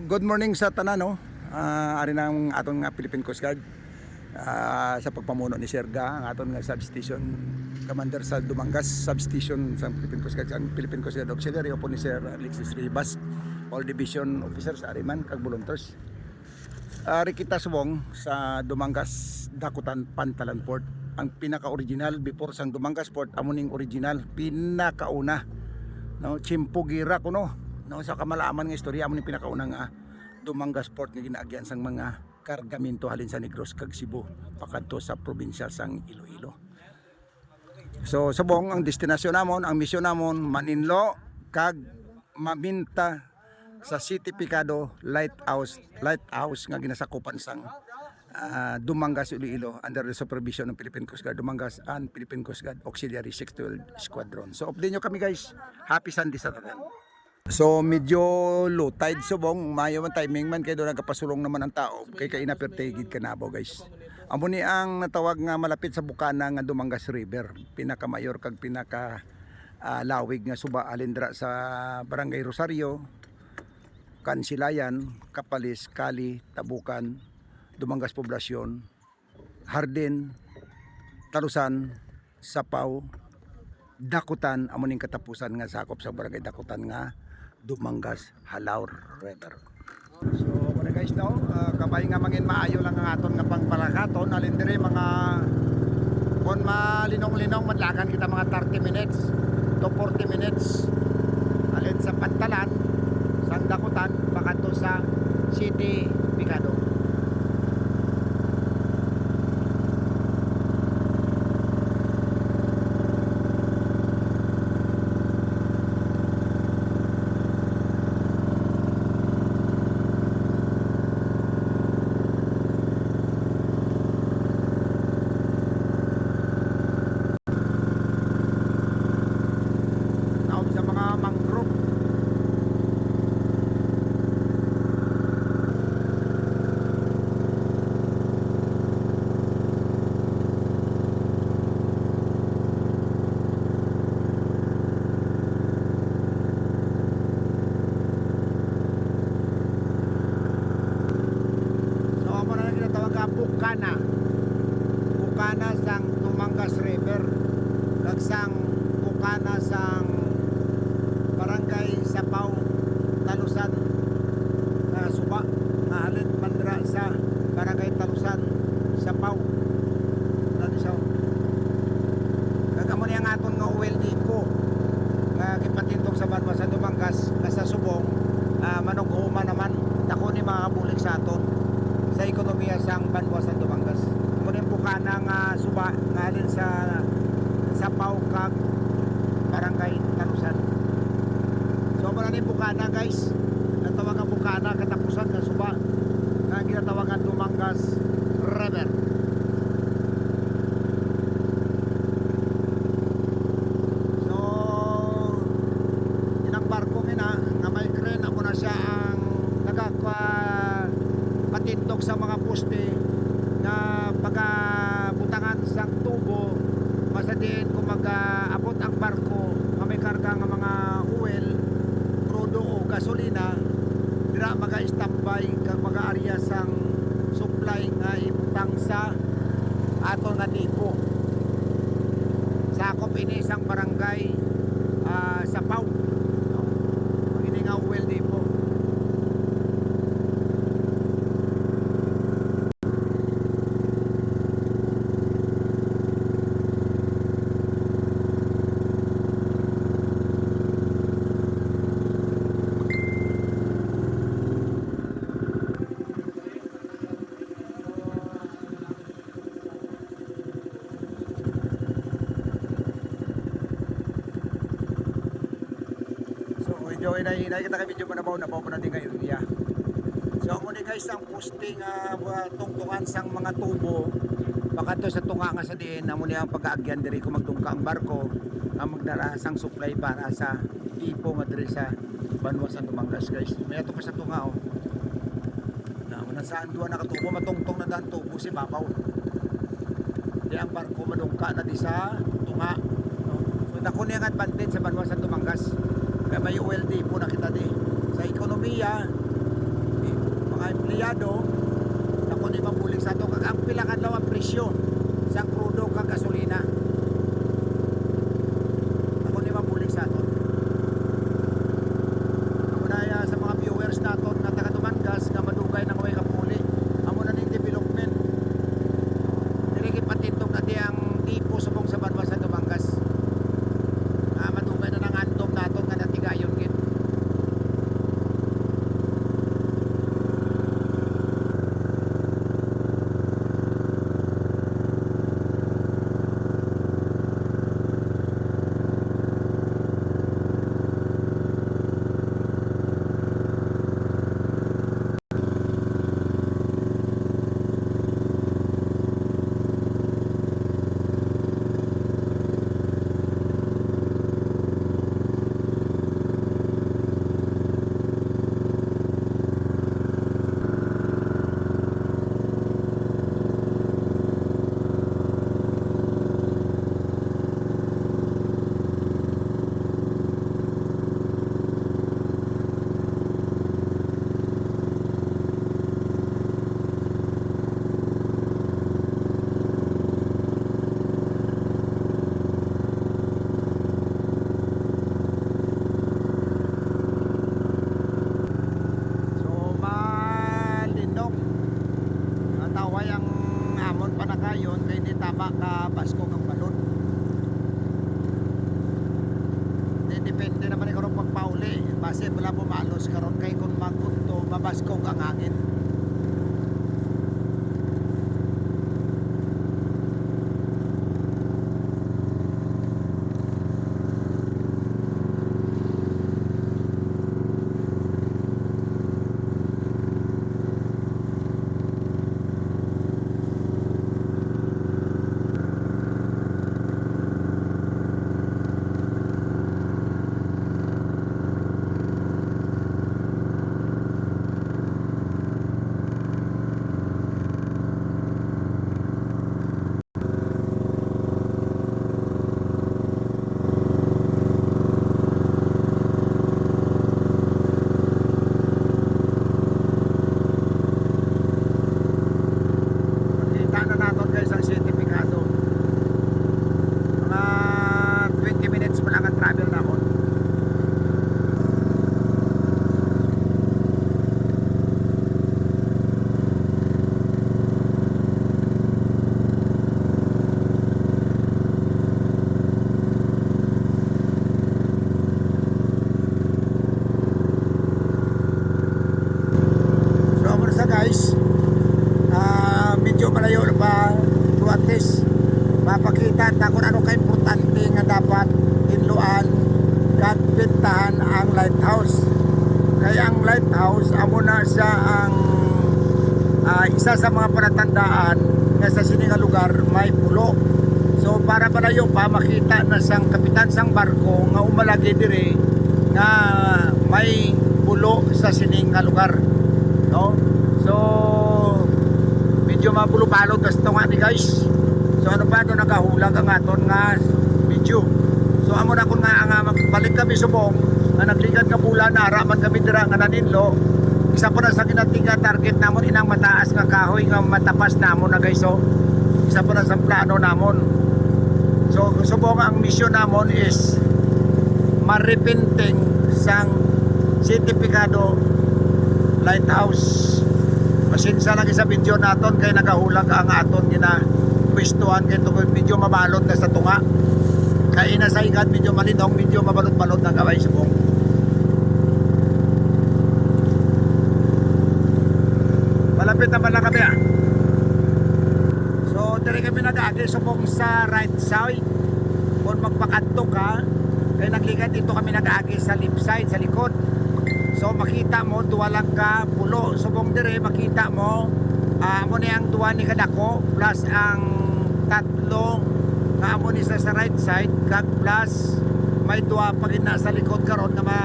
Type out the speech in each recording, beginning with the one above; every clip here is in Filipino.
good morning sa tanan no. Ari nang aton nga Philippine Coast Guard sa pagpamuno ni Sir Ga, ang aton nga substation commander sa Dumangas substation sa Philippine Coast Guard, ang Philippine Coast Guard Auxiliary opo ni Sir Alexis Ribas, all division officers sa Ariman kag volunteers. Ari kita subong sa Dumangas Dakutan Pantalan Port. Ang pinaka-original before sang Dumangas Port, amuning original pinakauna no, Chimpugira kuno. No, sa kamalaman nga istorya amo ni pinakaunang Dumangas Port nga ginaagyan sang mga kargamento halin sa Negros kag Cebu pakadto sa probinsya sang Iloilo. So subong ang destinasyon namon, ang misyon namon maninlo kag maminta sa City Picado Lighthouse nga ginasakupan sang Dumangas Iloilo under the supervision ng Philippine Coast Guard Dumangas and Philippine Coast Guard Auxiliary 612 Squadron. So update nyo kami guys. Happy Sunday sa tanan. So medyo low tide subong, mayo man timing man kay do nagapasulong naman ang tao kay kainapertegid kanabo guys. Amo ni ang natawag nga malapit sa bukana nga Dumangas River, pinakamayor kag pinaka lawig nga suba alindra sa Barangay Rosario, Kansilayan, Kapalis, Kali, Tabukan, Dumangas Poblasyon, Hardin, Talusan, Sapaw, Dakutan, amo ning katapusan nga sakop sa Barangay Dakutan nga Dumangas Halaur River. So muna guys no, kabay nga mangin maayo lang ang aton nga pangpalakaton alin diri mga kon malinong-linong madlakan kita mga 30 minutes to 40 minutes alin sa Pantalan sang Dakutan pakadto sa City Picado. Bukana sang Dumangas River kag sang bukana sang Barangay Sapaw Talusan suba nga halin mandra sa Barangay Talusan Sapaw dali siya kag amo ni ang aton nga oil depot nga gipatindog sa Banwa sa Dumangas sa subong manughuman naman dako ni makabulig sa aton sa ekonomiya sang Banwa sa Dumangas. Muna yung bukana nga suba nga halin sa Sapaw kag Barangay Talusan. So muna yung bukana guys, natawag ang bukana katapusan nga suba nga ginatawag ang Dumangas River. So inang barko nga may crane amo na siya ang patindog sa mga poste na pagabutangan sang tubo masadiin kung mag-abot ang barko nga may karga nga mga oil, crudo o gasolina dira maga-standby kag mag-aarya sang supply nga ibutang sa aton nga depo. Sakop ini sang barangay Sapaw. Ini nga oil depo. Medyo inay kita kay medyo manabaw po natin nga area. So amo ni guys ang posting tungtungan sang mga tubo pakadto sa tunga nga sa diin amo ni ang pag-aagyan diri kung magtungka ang barko nga magdala sang supply para sa tipo nga diri sa Banwa sa Dumangas guys. May ato pa sa tunga na mo saan duwa nakatubo matungtong na dan tubo si babaw. Di ang barko madungka na di sa tunga. No? So dako ni ang advantage sa Banwa sa Dumangas. Kaya may oil depot na kita di sa ekonomiya empleyado na kung di mabulig sa to kag ang pila kadlaw ang presyo sa krudo kag gasolina. Ako di mabulig sa to. Ako na sa mga viewers naton nga taga Dumangas nga madugay nang way kapuli. Amo na ning development. Dili patindog na di ang tipo subong sa Banwa sa Dumangas. Madugay na nang andom naton nga natigayon gid. Depende naman ikaw pagpauli base wala pumalos karon kay kung magunto mabaskog ang hangin. Mapakita ta kung ano ka-importante nga dapat hinluan kag pintahan ang lighthouse. Kaya ang lighthouse amo na siya ang isa sa mga palatandaan nga sa sini nga lugar may pulo. So para palayo pa makita na sang kapitan sang barko nga umalagi diri nga may pulo sa sini nga lugar. No? So medyo mapulo-balot gusto nga ni guys. So ano pa doon nakahulag ang aton nga video. So amo na kung nga magbalik kami subong nga nagligad nga bulan na araman kami dira nga naninlo. Isa pa na sa kinatinga target namon inang mataas nga kahoy nga matapas namon na guys. So isa pa na sa plano namon. So subong ang mission namon is maripinting sang sertifikado lighthouse. Masinsa lagi sa video naton kay nagahulag ang aton gina pwestuhan kay tungod medyo mabalot na sa tunga. Kay ina sa ikat medyo malidong, medyo mabalot-balot na gaway subong. Malapit naman na kami So diri kami nag-agi subong sa right side. Kung magpakadto ka, kay naglikat dito kami nag-agi sa left side, sa likod. So makita mo duwalang ka pulo subong diri makita mo amo ni ang duwa ni kadako plus ang tatlo nga amo ni sa right side kag plus may duwa pag na sa likod karon nga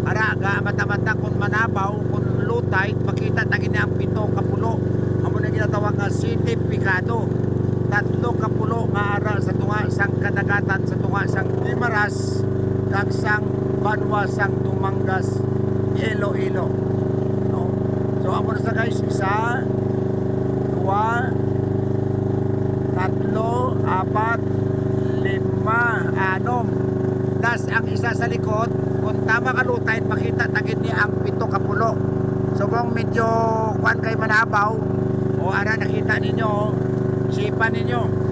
araga mata-mata kung manabaw kung low tide makita tagin ang pito ka pulo amo na ginatawag nga sertifikado. Tatlo ka pulo nga ara sa tunga sang kadagatan sa tunga sang Limaras kag sang Banwa sang Dumangas Iloilo. No? So amo na sa guys, 1, 2, 3, 4, 5, 6, 7. Tas ang isa sa likod, kung tama kalutay, makita tagid ni ang 7 ka pulo. So kung medyo kuan kay manabaw, o ara nakita ninyo, sipan ninyo.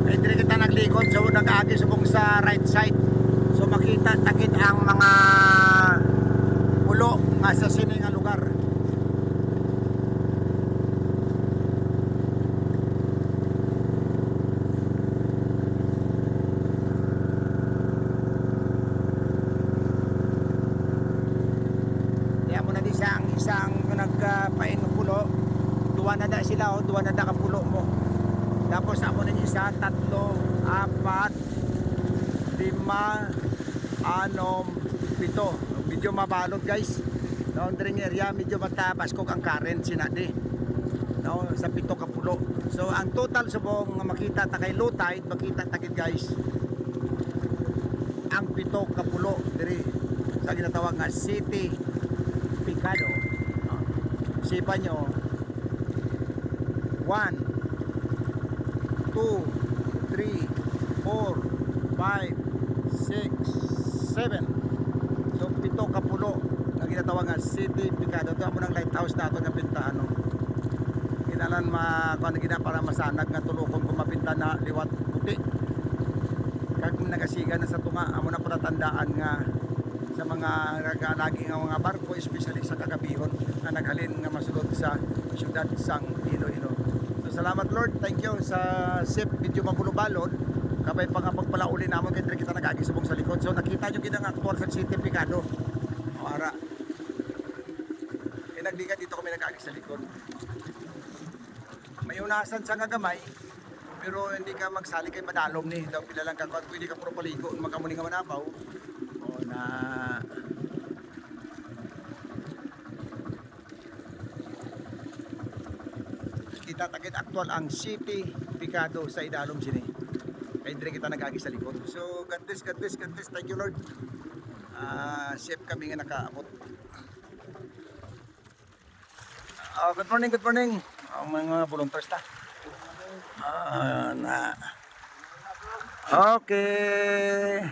Ay dire kita naglikod, so nag-agi subong sa right side. So makita tagid ang mga pulo nga sa sini nga lugar. Kaya mo na di siya ang isang nagpain ng pulo. Duwa na da sila, duwa na da ka pulo mo. Tapos ako na isa, 3, 4, 5, 6, 7. Medyo mabalot guys. No, dring area medyo matabas kog ang current sinadi. No, sa 7 ka pulo. So ang total subong nga makita ta kay low tide, makita ta gid guys. Ang 7 ka pulo diri sa ginatawag nga City Picado. No? Sipan nyo 1, 2, 3, 4, 5, 6, 7. So 7 ka pulo na ginatawag nga City Picado. Ito mo ng lighthouse nato nga pintahan. No? Kinalan kuan gina para masanag nga tulokon kung mapinta na liwat puti. Kag nagasiga na sa tunga amo na patatandaan nga sa mga nagaalagi nga mga barko, especially sa kagabihon na naghalin nga masulod sa syudad sang Iloilo. So salamat Lord, thank you sa safe video mabulo-balod. Kabay pa nga pagpalauli namon kay kita nag-agi subong sa likod. So nakita nyo gid ang aktual sa City Picado. Ara. Nagdikat dito kami nag-agi sa likod. May unasan sa gagamay, pero hindi ka magsali kay madalom ni. Daw pila lang ka kung pwede ka puro paligo, magkamuni nga manabaw. O na kita tagit aktual ang City Picado sa idalom sini. Kay dire kita nag-agi sa likod. So God bless, God bless, God bless. Thank you Lord. Safe kami nga nakaabot. Good morning, good morning. Ang mga volunteers ta. Okay.